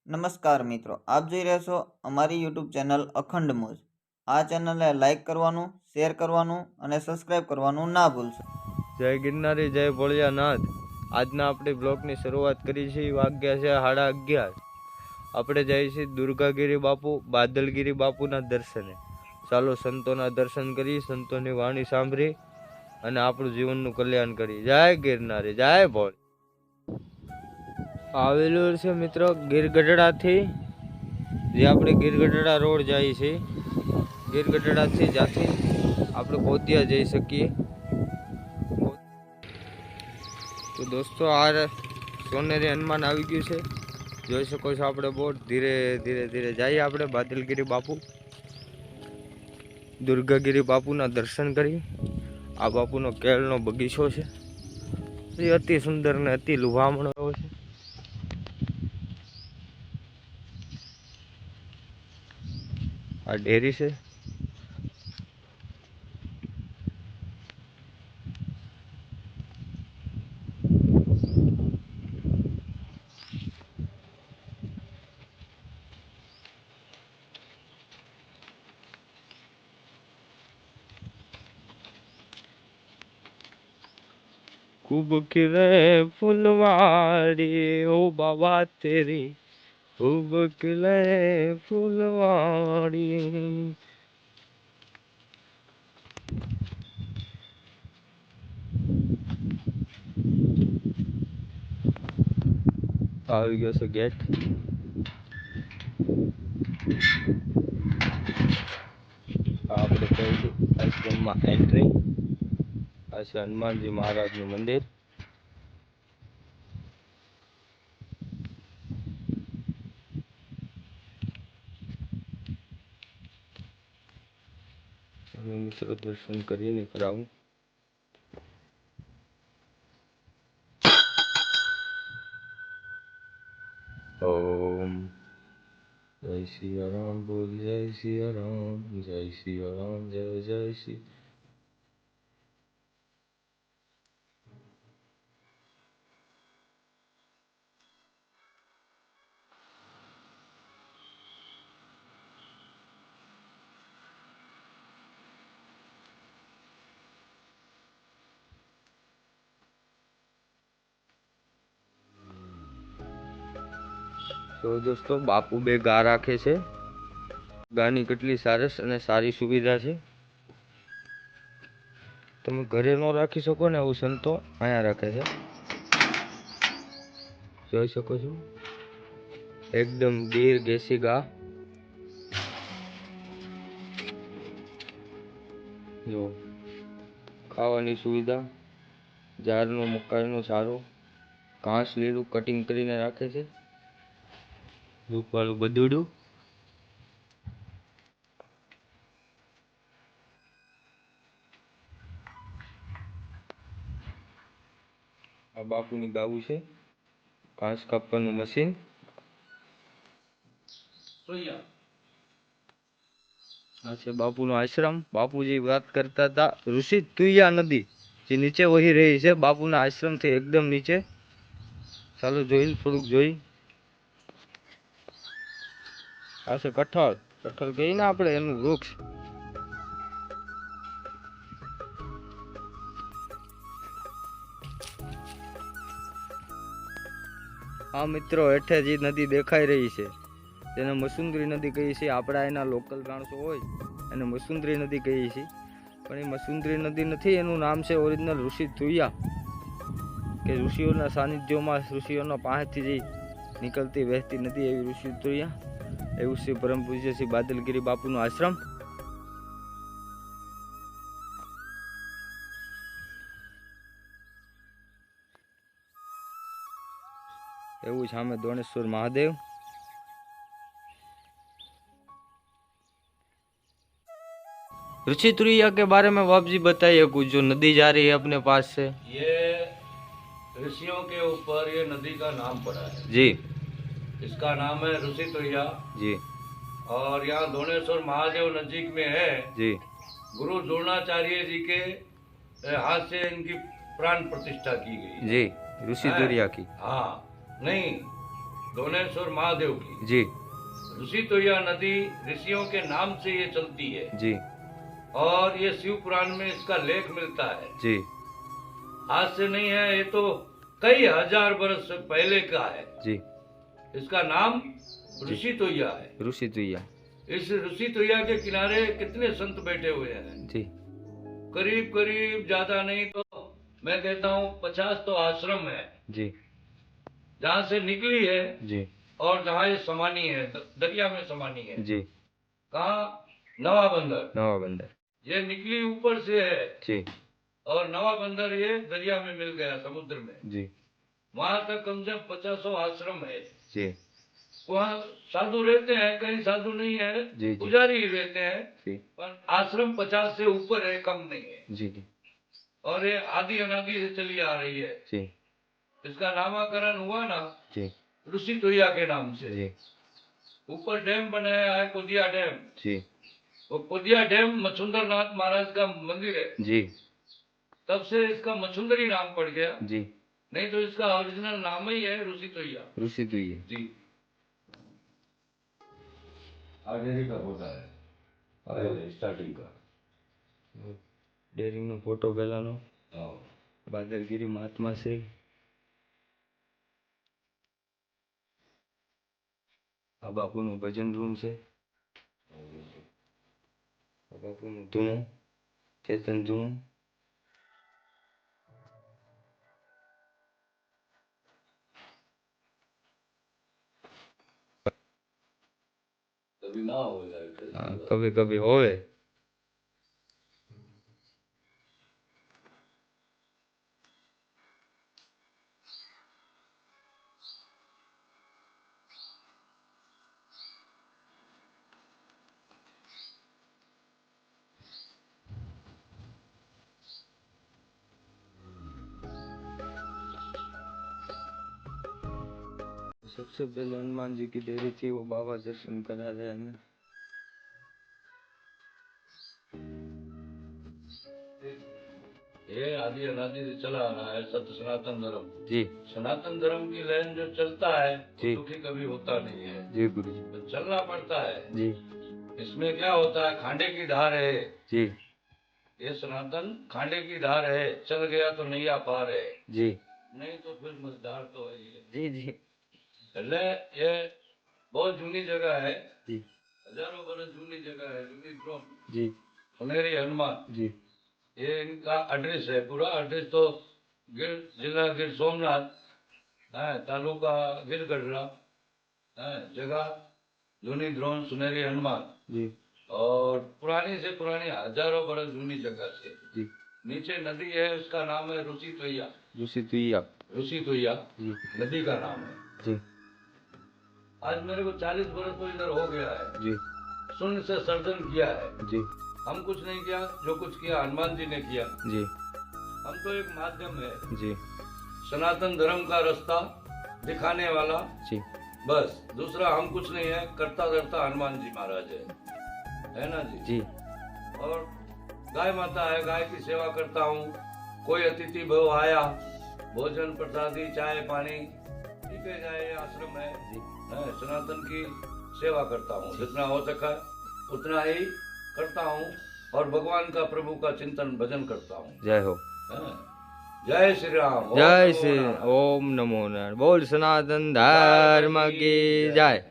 નમસ્કાર મિત્રો, આપ જોઈ રહ્યા છો અમારી યુટ્યુબ ચેનલ અખંડ મોજ. આ ચેનલને લાઈક કરવાનું, શેર કરવાનું અને સબસ્ક્રાઈબ કરવાનું ના ભૂલશો. જય ગિરનારી, જય ભોળિયાનાથ. આજના આપણી બ્લોગની શરૂઆત કરી છે. વાગ્યા છે 11:30. આપણે જઈએ છીએ દુર્ગાગીરી બાપુ, બાદલગીરી બાપુના દર્શને. ચાલો સંતોના દર્શન કરી, સંતોની વાણી સાંભળી અને આપણું જીવનનું કલ્યાણ કરી. જય ગિરનારી, જય ભોળ. આવેલું છે મિત્રો ગીરગઢડાથી, જે આપણે ગીરગઢડા રોડ જાય છે. ગીરગઢડાથી જ્યાંથી આપણે ગોતિયા જઈ શકીએ. તો દોસ્તો, આ સોનેરી હનુમાન આવી ગયું છે, જોઈ શકો છો. આપણે બોટ ધીરે ધીરે ધીરે જઈએ. આપણે બાદલગીરી બાપુ, દુર્ગાગીરી બાપુના દર્શન કરી. આ બાપુનો કેળનો બગીચો છે, એ અતિ સુંદર ને અતિ લુભામણો એવો છે. આ ડેરી છે. खूब खिले फुलवारी ओ बाबा तेरी, खूब खिले फुलवारी. આવી ગયો છે ગેટ. આપણે કહીશું આશ્રમમાં એન્ટ્રી. આ છે હનુમાનજી મહારાજનું મંદિર. મિત્રો દર્શન કરીને કરાવું. ઓમ જય સિયારામ બોલ, જય સિયારામ, જય સિયારામ, જય જય શ્રી. તો દોસ્તો, બાપુ બે ગા રાખે છે. ગાની કેટલી સરસ અને સારી સુવિધા છે. તમે ઘરે ન રાખી શકો ને એવું સંતો અહીંયા રાખે છે. જોઈ શકો છો, એકદમ ગીર દેશી ગા. જો ખાવાની સુવિધા, ઝાડનો મકાઈનો સારો, ઘાસ લીલું કટિંગ કરીને રાખે છે. રૂપાળું બધુડું. આ બાપુની ગાવું છે. ઘાસ કાપવાનું મશીન. આ છે બાપુનો આશ્રમ. બાપુજી વાત કરતા હતા ઋષિ તુયા નદી જે નીચે વહી રહી છે બાપુના આશ્રમથી એકદમ નીચે. ચાલો જોઈ, થોડુંક જોઈ. આ છે કઠોળ. કઠોળ કહીએ ને આપણે, એનું વૃક્ષ. હા મિત્રો, હેઠે જે નદી દેખાઈ રહી છે તેને મસુંદરી નદી કહીએ છીએ. આપણા એના લોકલ માણસો હોય એને મસુંદરી નદી કહીએ છીએ, પણ એ મસુંદરી નદી નથી. એનું નામ છે ઓરિજિનલ ઋષિ તુયા, કે ઋષિઓના સાનિધ્યોમાં, ઋષિઓના પાસેથી જે નીકળતી વહેતી નદી, એવી ઋષિ તુયા. એવું શ્રી પરમ પૂજ્ય શ્રી બાદલગીરી બાપુનો આશ્રમ. એવું સામે દોણેશ્वर महादेव. ऋषि तुरिया के बारे में आप जी बताइए कुछ, जो नदी जा रही है अपने पास से. ये ऋषियों के ऊपर ये नदी का नाम पड़ा है जी. इसका नाम है ऋषि तुरिया जी. और यहाँ दोनेश्वर महादेव नजीक में है जी. गुरु द्रोणाचार्य जी के हाथ से इनकी प्राण प्रतिष्ठा की गई जी. ऋषि तुरिया की. हाँ नहीं, दोनेश्वर महादेव की। जी ऋषि तो यह नदी ऋषियों के नाम से ये चलती है जी और ये शिव पुराण में इसका लेख मिलता है। जी आज से नहीं है, ये तो कई हजार वर्ष से पहले का है। जी। इसका नाम ऋषि तोय्या है। ऋषि तुया। इस ऋषि तोय्या के किनारे कितने संत बैठे हुए हैं। जी करीब करीब ज्यादा नहीं तो मैं कहता हूँ 50 तो आश्रम है जी जहाँ से निकली है जी और जहाँ ये समानी है, दरिया में समानी है। जी। कहाँ? नवा बंदर। नवा बंदर। ये निकली ऊपर से है जी और नवा बंदर ये दरिया में मिल गया समुद्र में। जी वहां तक कम से कम 50 आश्रम है। जी वहाँ साधु रहते हैं, कहीं साधु नहीं है, जी। पुजारी ही रहते हैं, जी पर आश्रम 50 से ऊपर है, कम नहीं है। जी जी और ये आदि अनादि से चली आ रही है। जी इसका नामकरण हुआ ना जी ऋषि तोय्या के नाम से। जी ऊपर डैम बनाया है, कुदिया डैम। जी वो कुदिया डैम मछुंदरनाथ महाराज का मंदिर है, जी तब से इसका मछुंदरी नाम पड़ गया। जी। नहीं तो इसका ओरिजिनल नाम ही है ऋषि तोय्या। ऋषि तुया। जी। आगे का होता है स्टार्टिंग का डेरिंग नो फोटो પહેલાનો हाँ। બાદરગીરી મહાત્મા છે। આ બાપુનું ભજન રૂમ છે। આ બાપુનું ધૂણું ચેતન ધૂણું। कभी ना हो जाए हाँ, कभी कभी होवे। सबसे पहले हनुमान जी की डेरी थी, वो बाबा दर्शन करा रहे हमें। ये आदि अनादि से चला आ रहा है सत्य सनातन धर्म। जी सनातन धर्म की लाइन जो चलता है जी। वो दुखी कभी होता नहीं है। जी गुरु जी। तो चलना पड़ता है। जी इसमें क्या होता है, खांडे की धार है। जी ये सनातन खांडे की धार है, चल गया तो नैया पार है, जी नहीं तो फिर मझधार तो है ही है। जी जी એટલે ये बहुत जूनी जगह है, जी हजारों बरस जूनी जगह है। जूनी ड्रोन जी सुनेरी हनुमान, जी ये इनका एड्रेस है। पूरा एड्रेस तो जिला गिर सोमनाथ है, तालुका गिर गढ़रा है, जगह जूनी ड्रोन सुनेरी हनुमान। जी और पुरानी से पुरानी हजारों बरस जूनी जगह से जी। नीचे नदी है, उसका नाम है ऋषि तोय्या। ऋषि तुया। ऋषि तोय्या जी नदी का नाम है। जी आज मेरे को 40 बरस तो इधर हो गया है। जी शून्य से सर्जन किया है। जी हम कुछ नहीं किया, जो कुछ किया हनुमान जी ने किया। जी हम तो एक माध्यम है, जी सनातन धर्म का रास्ता दिखाने वाला, जी बस। दूसरा हम कुछ नहीं है, करता धरता हनुमान जी महाराज है ना जी। जी और गाय माता है, गाय की सेवा करता हूँ। कोई अतिथि भव आया, भोजन प्रसादी चाय पानी ठीक है जाए, ये आश्रम है जी सनातन की सेवा करता हूँ। जितना हो सका उतना ही करता हूँ और भगवान का प्रभु का चिंतन भजन करता हूँ। जय हो। जय श्री राम। ओम जय नमो श्री नारायण। ओम नमो नारायण। बोल सनातन धर्म की जय।